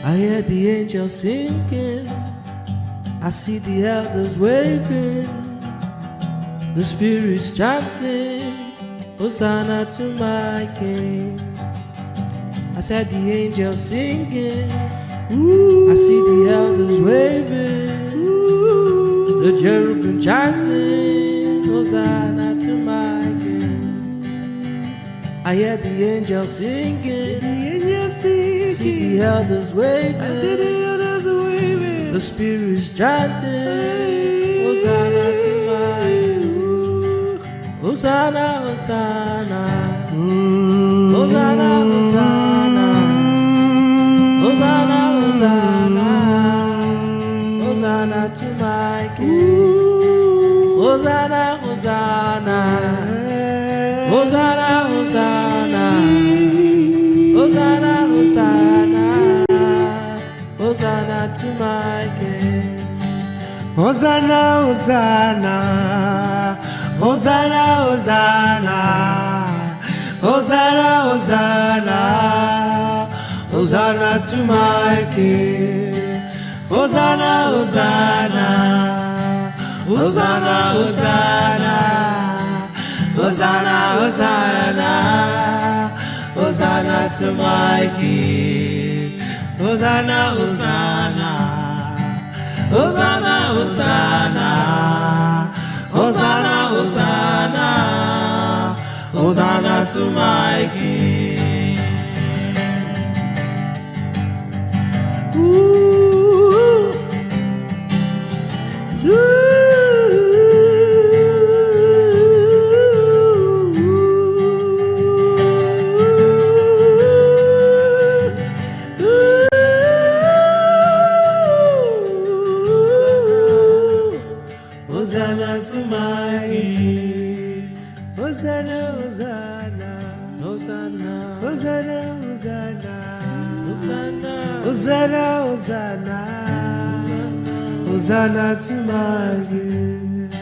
I hear the angels singing, I see the elders waving, the spirits chanting, Hosanna to my King. I said the angels singing, I see the elders waving, the cherubim chanting, Hosanna to my King. I hear the angels singing, see the elders waving, the spirits chanting, Hosanna to my King. Hosanna, Hosanna, Hosanna, Hosanna, Hosanna, Hosanna, Hosanna to my King. Hosanna, Hosanna, Hosanna, Hosanna, Hosanna, Hosanna, Hosanna to my King. Hosanna, Hosanna, Hosanna, Hosanna, Hosanna, Hosanna, Hosanna to my King. Hosanna, Hosanna, Hosanna, Hosanna, Hosanna, Hosanna, Hosanna to my King. Hosanna, Hosanna, Hosanna, Hosanna, Hosanna, Hosanna, Hosanna to my King. Hosanna to my King. Hosanna, Hosanna, Hosanna, Hosanna, Hosanna, Hosanna, Hosanna, Hosanna, Hosanna to my King.